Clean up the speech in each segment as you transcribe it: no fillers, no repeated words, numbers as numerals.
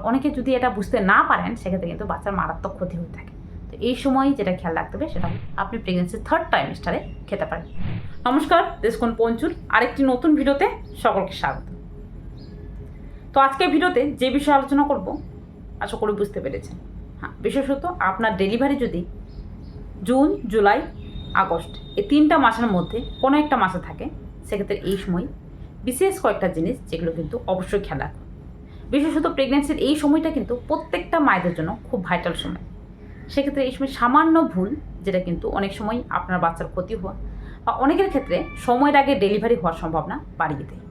অনেকে যদি এটা বুঝতে না পারেন সেক্ষেত্রে কিন্তু বাচ্চার মারাত্মক ক্ষতি হয়ে থাকে। তো এই সময় যেটা খেয়াল রাখতে হবে সেটা আপনি প্রেগনেন্সির 3rd ট্রাইমেস্টারে খেতে পারেন। নমস্কার, দেশকোণ পঞ্চুর আরেকটি নতুন ভিডিওতে সকলকে স্বাগত। তো আজকের ভিডিওতে যে বিষয়ে আলোচনা করব আশা করি বুঝতে পেরেছেন। হ্যাঁ, বিশেষত আপনার ডেলিভারি যদি জুন, জুলাই, আগস্ট এই 3টা মাসের মধ্যে কোনো একটা মাসে থাকে, সেক্ষেত্রে এই সময় বিশেষ কয়েকটা জিনিস যেগুলো কিন্তু অবশ্যই খেয়াল রাখুন। বিশেষত প্রেগনেন্সির এই সময়টা কিন্তু প্রত্যেকটা মায়েদের জন্য খুব ভাইটাল সময়। সেক্ষেত্রে এই সময় সামান্য ভুল, যেটা কিন্তু অনেক সময় আপনার বাচ্চার ক্ষতি হওয়া বা অনেকের ক্ষেত্রে সময়ের আগে ডেলিভারি হওয়ার সম্ভাবনা বাড়িয়ে দেয়।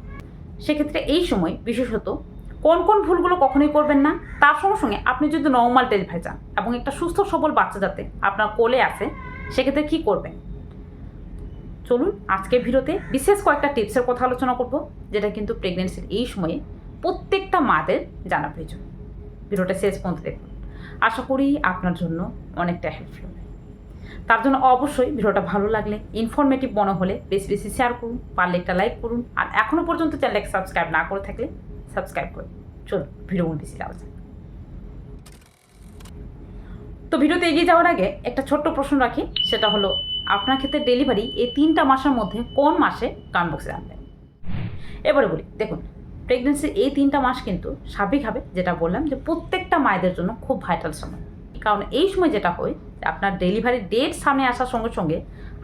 সেক্ষেত্রে এই সময় বিশেষত কোন কোন ভুলগুলো কখনোই করবেন না, তার সঙ্গে সঙ্গে আপনি যদি নর্মাল ডেলিভারি চান এবং একটা সুস্থ সবল বাচ্চা যাতে আপনার কোলে আসে, সেক্ষেত্রে কী করবেন চলুন আজকের ভিডিওতে বিশেষ কয়েকটা টিপসের কথা আলোচনা করব, যেটা কিন্তু প্রেগনেন্সির এই সময়ে প্রত্যেকটা মাদের জানা প্রয়োজন। ভিডিওটা শেষ পর্যন্ত দেখুন, আশা করি আপনার জন্য অনেকটা হেল্পফুল হবে। তার জন্য অবশ্যই ভিডিওটা ভালো লাগলে, ইনফরমেটিভ মনে হলে বেশি বেশি শেয়ার করুন, পারলে একটা লাইক করুন, আর এখনও পর্যন্ত চ্যানেলটাকে সাবস্ক্রাইব না করে থাকলে সাবস্ক্রাইব করুন। চলুন ভিডিও বেশি যাওয়া যাক। তো ভিডিওতে এগিয়ে যাওয়ার আগে একটা ছোট্ট প্রশ্ন রাখি, সেটা হলো আপনার ক্ষেত্রে ডেলিভারি এই 3টা মাসের মধ্যে কোন মাসে কমেন্ট বক্সে আনবেন। এবারে বলি, দেখুন প্রেগনেন্সির এই 3টা মাস কিন্তু স্বাভাবিকভাবে যেটা বললাম যে প্রত্যেকটা মায়েদের জন্য খুব ভাইটাল সময়। কারণ এই সময় যেটা হয় আপনার ডেলিভারির ডেট সামনে আসার সঙ্গে সঙ্গে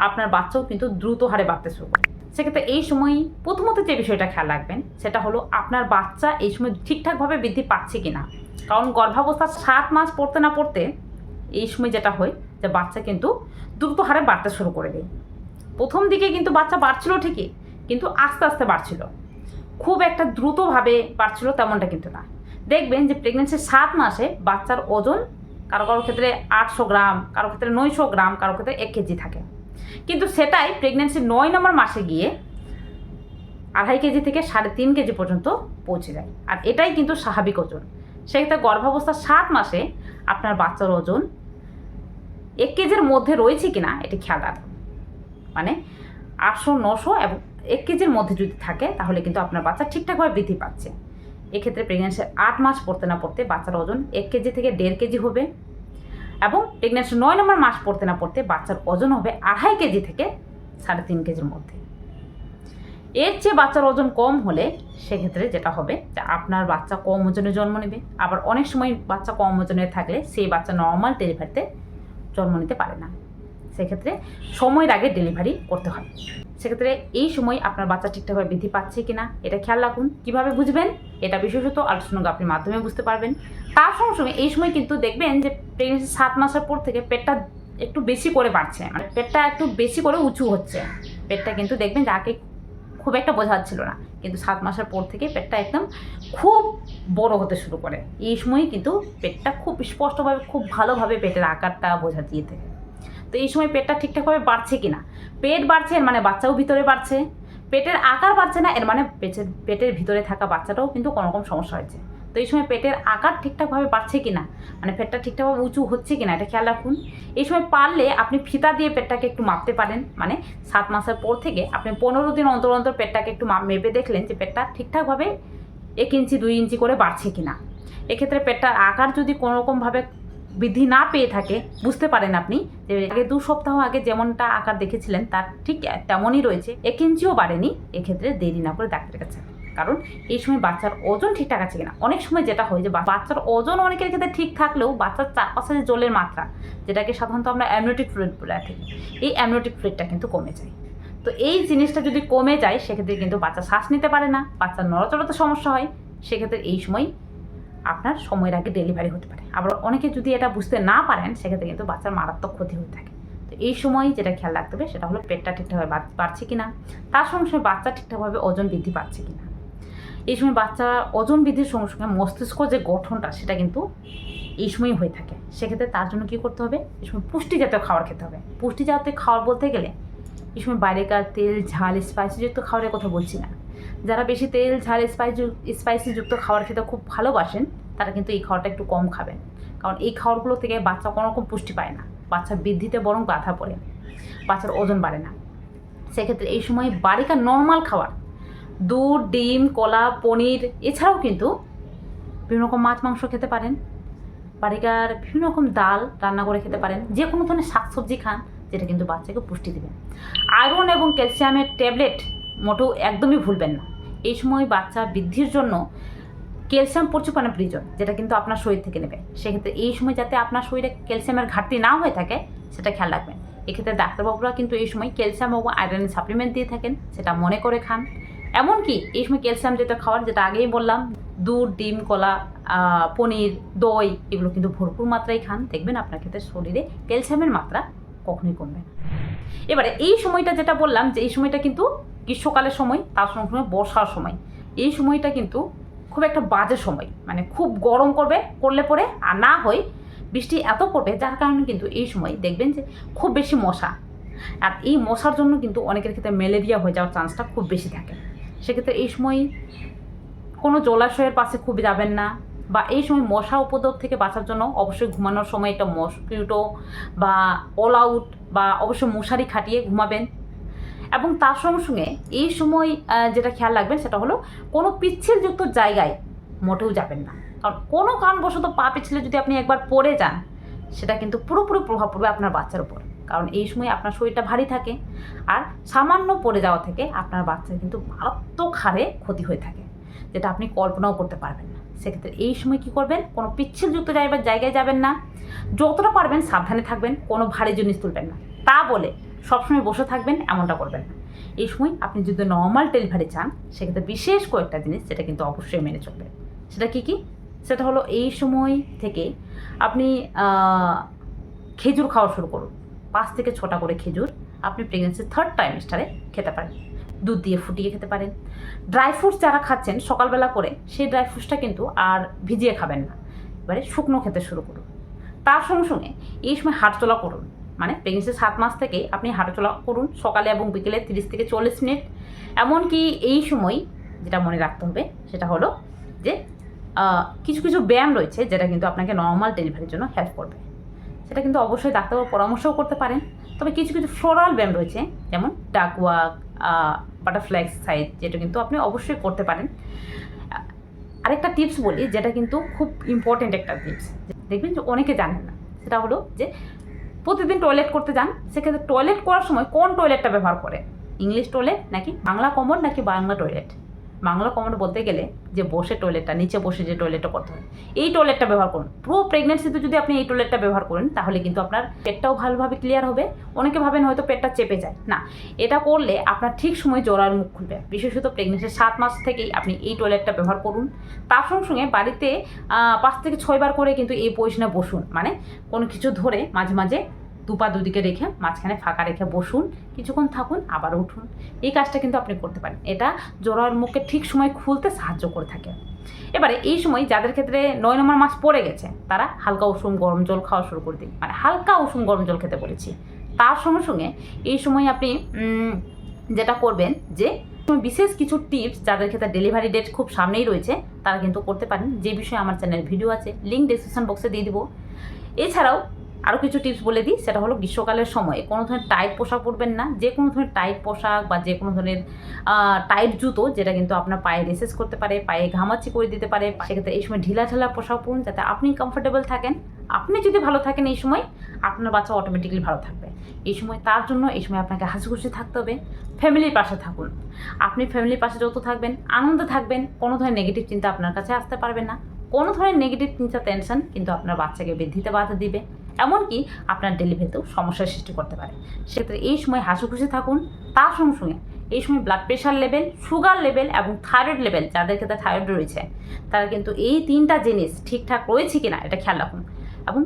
আপনার বাচ্চাও কিন্তু দ্রুত হারে বাড়তে শুরু করে। সেক্ষেত্রে এই সময় প্রথমত যে বিষয়টা খেয়াল রাখবেন সেটা হলো আপনার বাচ্চা এই সময় ঠিকঠাকভাবে বৃদ্ধি পাচ্ছে কি না। কারণ গর্ভাবস্থা 7 মাস পড়তে না পড়তে এই সময় যেটা হয় যে বাচ্চা কিন্তু দ্রুত হারে বাড়তে শুরু করে দেয়। প্রথম দিকে কিন্তু বাচ্চা বাড়ছিল ঠিকই, কিন্তু আস্তে আস্তে বাড়ছিল, খুব একটা দ্রুতভাবে বাড়ছিল তেমনটা কিন্তু না। দেখবেন যে প্রেগনেন্সির 7 মাসে বাচ্চার ওজন কারো কারো ক্ষেত্রে 800 গ্রাম, কারো ক্ষেত্রে 900 গ্রাম, কারো ক্ষেত্রে 1 কেজি থাকে, কিন্তু সেটাই প্রেগনেন্সির 9 নম্বর মাসে গিয়ে 2.5 কেজি থেকে 3.5 কেজি পর্যন্ত পৌঁছে যায়। আর এটাই কিন্তু স্বাভাবিক ওজন। সেক্ষেত্রে গর্ভাবস্থার 7 মাসে আপনার বাচ্চার ওজন 1 কেজির মধ্যে রয়েছে কিনা এটি খেয়াল রাখুন। মানে 800, 900 এবং 1 কেজির মধ্যে যদি থাকে তাহলে কিন্তু আপনার বাচ্চা ঠিকঠাকভাবে বৃদ্ধি পাচ্ছে। এক্ষেত্রে প্রেগনেন্সির 8 মাস পড়তে না পড়তে বাচ্চার ওজন 1 কেজি থেকে 1.5 কেজি হবে, এবং প্রেগনেন্সির 9 নম্বর মাস পড়তে না পড়তে বাচ্চার ওজন হবে 2.5 কেজি থেকে 3.5 কেজির মধ্যে। এর চেয়ে বাচ্চার ওজন কম হলে সেক্ষেত্রে যেটা হবে যে আপনার বাচ্চা কম ওজনে জন্ম নেবে। আবার অনেক সময় বাচ্চা কম ওজনে থাকলে সেই বাচ্চা নর্মাল ডেলিভারিতে জন্ম নিতে পারে না, সেক্ষেত্রে সময়ের আগে ডেলিভারি করতে হয়। সেক্ষেত্রে এই সময় আপনার বাচ্চা ঠিকঠাকভাবে বৃদ্ধি পাচ্ছে কিনা এটা খেয়াল রাখুন। কীভাবে বুঝবেন এটা বিশেষত আল্ট্রাসোনোগ্রাফির মাধ্যমে বুঝতে পারবেন। তার সঙ্গে সঙ্গে এই সময় কিন্তু দেখবেন যে প্রেগনেন্সি 7 মাসের পর থেকে পেটটা একটু বেশি করে বাড়ছে, মানে পেটটা একটু বেশি করে উঁচু হচ্ছে। পেটটা কিন্তু দেখবেন যে আগে খুব একটা বোঝা যাচ্ছিল না, কিন্তু 7 মাসের পর থেকে পেটটা একদম খুব বড় হতে শুরু করে। এই সময়ই কিন্তু পেটটা খুব স্পষ্টভাবে, খুব ভালোভাবে পেটের আকারটা বোঝা দিয়ে থাকে। তো এই সময় পেটটা ঠিকঠাকভাবে বাড়ছে কিনা, পেট বাড়ছে এর মানে বাচ্চাও ভিতরে বাড়ছে, পেটের আকার বাড়ছে না এর মানে পেটের ভিতরে থাকা বাচ্চাটাও কিন্তু কোনো রকম সমস্যা হয়েছে। তো এই সময় পেটের আকার ঠিকঠাকভাবে বাড়ছে কিনা, মানে পেটটা ঠিকঠাকভাবে উঁচু হচ্ছে কিনা এটা খেয়াল রাখুন। এই সময় পারলে আপনি ফিতা দিয়ে পেটটাকে একটু মাপতে পারেন। মানে 7 মাসের পর থেকে আপনি 15 দিন অন্তর অন্তর পেটটাকে একটু মেপে দেখলেন যে পেটটা ঠিকঠাকভাবে 1 ইঞ্চি 2 ইঞ্চি করে বাড়ছে কিনা। এক্ষেত্রে পেটটার আকার যদি কোনোরকমভাবে বৃদ্ধি না পেয়ে থাকে, বুঝতে পারেন আপনি যে আগে 2 সপ্তাহ আগে যেমনটা আকার দেখেছিলেন তার ঠিক তেমনই রয়েছে, 1 ইঞ্চিও বাড়েনি। এক্ষেত্রে দেরি না করে ডাক্তারের কাছে, কারণ এই সময় বাচ্চার ওজন ঠিকঠাক আছে কিনা। অনেক সময় যেটা হয় যে বাচ্চার ওজন অনেকের ক্ষেত্রে ঠিক থাকলেও বাচ্চার চারপাশে যে জলের মাত্রা, যেটাকে সাধারণত আমরা অ্যামনিওটিক ফ্লুইড বলে থাকি, এই অ্যামনিওটিক ফ্লুইডটা কিন্তু কমে যায়। তো এই জিনিসটা যদি কমে যায় সেক্ষেত্রে কিন্তু বাচ্চা শ্বাস নিতে পারে না, বাচ্চার নড়াচড়াতে সমস্যা হয়। সেক্ষেত্রে এই সময় আপনার সময়ের আগে ডেলিভারি হতে পারে। আবার অনেকে যদি এটা বুঝতে না পারেন সেক্ষেত্রে কিন্তু বাচ্চার মারাত্মক ক্ষতি হয়ে থাকে। তো এই সময় যেটা খেয়াল রাখতে হবে সেটা হলো পেটটা ঠিকঠাকভাবে বাড়ছে কিনা, তার সঙ্গে সঙ্গে বাচ্চা ঠিকঠাকভাবে ওজন বৃদ্ধি পাচ্ছে কিনা। এই সময় বাচ্চা ওজন বৃদ্ধির সঙ্গে সঙ্গে মস্তিষ্ক যে গঠনটা সেটা কিন্তু এই সময়ই হয়ে থাকে। সেক্ষেত্রে তার জন্য কী করতে হবে, এই সময় পুষ্টি জাতীয় খাবার খেতে হবে। পুষ্টি জাতীয় খাবার বলতে গেলে এই সময় বাইরেকার তেল, ঝাল, স্পাইসিযুক্ত খাবারের কথা বলছি না। যারা বেশি তেল, ঝাল, স্পাইসিযুক্ত খাবার খেতে খুব ভালোবাসেন তারা কিন্তু এই খাবারটা একটু কম খাবেন, কারণ এই খাবারগুলো থেকে বাচ্চা কোনো রকম পুষ্টি পায় না, বাচ্চার বৃদ্ধিতে বরং বাধা পড়ে, বাচ্চার ওজন বাড়ে না। সেক্ষেত্রে এই সময় বাড়িকার নর্মাল খাবার, দুধ, ডিম, কলা, পনির, এছাড়াও কিন্তু বিভিন্ন রকম মাছ মাংস খেতে পারেন, বাড়িকার বিভিন্ন রকম ডাল রান্না করে খেতে পারেন, যে কোনো ধরনের শাকসবজি খান, যেটা কিন্তু বাচ্চাকে পুষ্টি দেবে। আয়রন এবং ক্যালসিয়ামের ট্যাবলেট মোটেও একদমই ভুলবেন না। এই সময় বাচ্চা বৃদ্ধির জন্য ক্যালসিয়াম প্রচুর পরিমাণে প্রয়োজন, যেটা কিন্তু আপনার শরীর থেকে নেবে। সেক্ষেত্রে এই সময় যাতে আপনার শরীরে ক্যালসিয়ামের ঘাটতি না হয়ে থাকে সেটা খেয়াল রাখবেন। এক্ষেত্রে ডাক্তারবাবুরা কিন্তু এই সময় ক্যালসিয়াম এবং আয়রনের সাপ্লিমেন্ট দিয়ে থাকেন, সেটা মনে করে খান। এমনকি এই সময় ক্যালসিয়াম যেটা খাওয়ার, যেটা আগেই বললাম, দুধ, ডিম, কলা, পনির, দই, এগুলো কিন্তু ভরপুর মাত্রায় খান। দেখবেন আপনার ক্ষেত্রে শরীরে ক্যালসিয়ামের মাত্রা কখনোই কমবে না। এবারে এই সময়টা যেটা বললাম যে এই সময়টা কিন্তু গ্রীষ্মকালের সময়, তার সঙ্গে সঙ্গে বর্ষার সময়। এই সময়টা কিন্তু খুব একটা বাজে সময়, মানে খুব গরম করলে পরে আর না হয় বৃষ্টি এত পড়বে, যার কারণে কিন্তু এই সময় দেখবেন যে খুব বেশি মশা। আর এই মশার জন্য কিন্তু অনেকের ক্ষেত্রে ম্যালেরিয়া হয়ে যাওয়ার চান্সটা খুব বেশি থাকে। সেক্ষেত্রে এই সময় কোনো জলাশয়ের পাশে খুব যাবেন না, বা এই সময় মশা উপদ্রব থেকে বাঁচার জন্য অবশ্যই ঘুমানোর সময় একটা মসকিউটো বা অল আউট বা অবশ্যই মশারি খাটিয়ে ঘুমাবেন। এবং তার সঙ্গে সঙ্গে এই সময় যেটা খেয়াল রাখবেন সেটা হলো কোনো পিচ্ছিলযুক্ত জায়গায় মোটেও যাবেন না। কারণ কোনো কারণবশত পা পিছলে যদি আপনি একবার পড়ে যান, সেটা কিন্তু পুরোপুরি প্রভাব পড়বে আপনার বাচ্চার উপর। কারণ এই সময় আপনার শরীরটা ভারী থাকে, আর সামান্য পড়ে যাওয়া থেকে আপনার বাচ্চার কিন্তু মারাত্মক হারে ক্ষতি হয়ে থাকে, যেটা আপনি কল্পনাও করতে পারবেন না। সেক্ষেত্রে এই সময় কী করবেন, কোনো পিচ্ছিলযুক্ত জায়গায় যাবেন না। যতটা পারবেন সাবধানে থাকবেন, কোনো ভারী জিনিস তুলবেন না। তা বলে সবসময় বসে থাকবেন এমনটা করবেন না। এই সময় আপনি যদি নর্মাল ডেলিভারি চান, সেক্ষেত্রে বিশেষ কয়েকটা জিনিস সেটা কিন্তু অবশ্যই মেনে চলবেন। সেটা কী? সেটা হলো এই সময় থেকে আপনি খেজুর খাওয়া শুরু করুন। 5 থেকে 6টা করে খেজুর আপনি প্রেগনেন্সির 3rd ট্রাইমেস্টারে খেতে পারেন। দুধ দিয়ে ফুটিয়ে খেতে পারেন। ড্রাই ফ্রুটস যারা খাচ্ছেন সকালবেলা করে, সেই ড্রাই ফ্রুটসটা কিন্তু আর ভিজিয়ে খাবেন না, এবারে শুকনো খেতে শুরু করুন। তার সঙ্গে সঙ্গে এই সময় হাঁটাচলা করুন, মানে প্রেগনেন্সির 7 মাস থেকে আপনি হাঁটাচলা করুন সকালে এবং বিকেলে 30 থেকে 40 মিনিট। এমনকি এই সময় যেটা মনে রাখতে হবে সেটা হলো যে কিছু কিছু ব্যায়াম রয়েছে যেটা কিন্তু আপনাকে নর্মাল ডেলিভারির জন্য হেল্প করবে। সেটা কিন্তু অবশ্যই ডাক্তারবাবুর পরামর্শও করতে পারেন। তবে কিছু কিছু ফ্লোরাল ব্যায়াম রয়েছে, যেমন ডাক ওয়াক, বাটারফ্লাই এক্সারসাইজ, যেটা কিন্তু আপনি অবশ্যই করতে পারেন। আরেকটা টিপস বলি, যেটা কিন্তু খুব ইম্পর্টেন্ট একটা টিপস, দেখবেন যে অনেকে জানেন না। সেটা হলো যে প্রতিদিন টয়লেট করতে যান, সেক্ষেত্রে টয়লেট করার সময় কোন টয়লেটটা ব্যবহার করে, ইংলিশ টয়লেট নাকি বাংলা কমন নাকি বাংলা টয়লেট। বাংলা কমন বলতে গেলে যে বসে টয়লেটটা, নিচে বসে যে টয়লেটটা করতে হয়, এই টয়লেটটা ব্যবহার করুন। পুরো প্রেগনেন্সিতে যদি আপনি এই টয়লেটটা ব্যবহার করেন, তাহলে কিন্তু আপনার পেটটাও ভালোভাবে ক্লিয়ার হবে। অনেকে ভাবেন হয়তো পেটটা চেপে যায়, না, এটা করলে আপনার ঠিক সময় জরার মুখ খুলবে। বিশেষত প্রেগনেন্সির 7 মাস থেকেই আপনি এই টয়লেটটা ব্যবহার করুন। তার সঙ্গে সঙ্গে বাড়িতে 5 থেকে 6 বার করে কিন্তু এই পজিশনে বসুন, মানে কোনো কিছু ধরে মাঝে মাঝে দুপা দুদিকে রেখে মাঝখানে ফাঁকা রেখে বসুন, কিছুক্ষণ থাকুন, আবার উঠুন। এই কাজটা কিন্তু আপনি করতে পারেন। এটা জরার মুখে ঠিক সময় খুলতে সাহায্য করে থাকে। এবারে এই সময় যাদের ক্ষেত্রে 9 নম্বর মাস পড়ে গেছে, তারা হালকা উষুম গরম জল খাওয়া শুরু করে দিন, মানে হালকা উষুম গরম জল খেতে বলেছি। তার সঙ্গে সঙ্গে এই সময় আপনি যেটা করবেন, যে বিশেষ কিছু টিপস যাদের ক্ষেত্রে ডেলিভারি ডেট খুব সামনেই রয়েছে, তারা কিন্তু করতে পারেন। যে বিষয়ে আমার চ্যানেলের ভিডিও আছে, লিঙ্ক ডিসক্রিপশন বক্সে দিয়ে দিব। এছাড়াও আরও কিছু টিপস বলে দিই, সেটা হলো গ্রীষ্মকালের সময় কোনো ধরনের টাইট পোশাক পরবেন না। যে কোনো ধরনের টাইট পোশাক বা যে কোনো ধরনের টাইট জুতো, যেটা কিন্তু আপনার পায়ে রেসেস করতে পারে, পায়ে ঘামাচি করে দিতে পারে, সেক্ষেত্রে এই সময় ঢিলা ঢালা পোশাক পরুন, যাতে আপনি কমফোর্টেবল থাকেন। আপনি যদি ভালো থাকেন এই সময়, আপনার বাচ্চা অটোমেটিক্যালি ভালো থাকবে এই সময়। তার জন্য এই সময় আপনাকে হাসি খুশি থাকতে হবে, ফ্যামিলির পাশে থাকুন। আপনি ফ্যামিলির পাশে যত থাকবেন, আনন্দে থাকবেন, কোনো ধরনের নেগেটিভ চিন্তা আপনার কাছে আসতে পারবে না। কোনো ধরনের নেগেটিভ চিন্তা, টেনশন কিন্তু আপনার বাচ্চাকে বৃদ্ধিতে বাধা দিবে, এমনকি আপনার ডেলিভারিতেও সমস্যার সৃষ্টি করতে পারে। সেক্ষেত্রে এই সময় হাসি খুশি থাকুন। তার সঙ্গে সঙ্গে এই সময় blood pressure level, sugar level এবং থাইরয়েড লেভেল, যাদের ক্ষেত্রে থাইরয়েড রয়েছে, তারা কিন্তু এই 3টা জিনিস ঠিকঠাক রয়েছে কিনা এটা খেয়াল রাখুন। এবং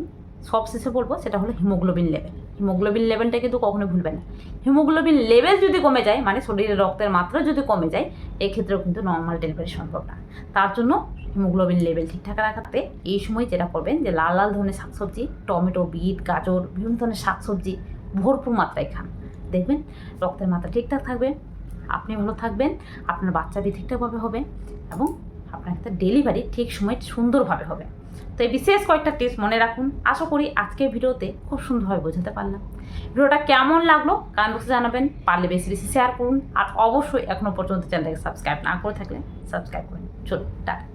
সবশেষে বলবো সেটা হলো হিমোগ্লোবিন লেভেল। হিমোগ্লোবিন লেভেলটা কিন্তু কখনো ভুলবেন না। হিমোগ্লোবিন লেভেল যদি কমে যায়, মানে শরীরে রক্তের মাত্রা যদি কমে যায়, এক্ষেত্রেও কিন্তু নর্মাল ডেলিভারি সম্ভব না। তার জন্য হিমোগ্লোবিন লেভেল ঠিকঠাক রাখাতে এই সময় যেটা করবেন, যে লাল লাল ধরনের শাকসবজি, টমেটো, বিট, গাজর, বিভিন্ন ধরনের শাকসবজি ভরপুর মাত্রায় খান। দেখবেন রক্তের মাত্রা ঠিকঠাক থাকবে, আপনি ভালো থাকবেন, আপনার বাচ্চা ঠিকঠাকভাবে হবে এবং আপনার ক্ষেত্রে ডেলিভারি ঠিক সময় সুন্দরভাবে হবে। তো এই বিশেষ কয়েকটা টিপস মনে রাখুন। আশা করি আজকের ভিডিওতে খুব সুন্দরভাবে বোঝাতে পারলাম। ভিডিওটা কেমন লাগলো কমেন্ট বক্সে জানাবেন, পারলে বেশি বেশি শেয়ার করুন, আর অবশ্যই এখনও পর্যন্ত চ্যানেলটাকে সাবস্ক্রাইব না করে থাকলে সাবস্ক্রাইব করুন। চলুন, টাটা।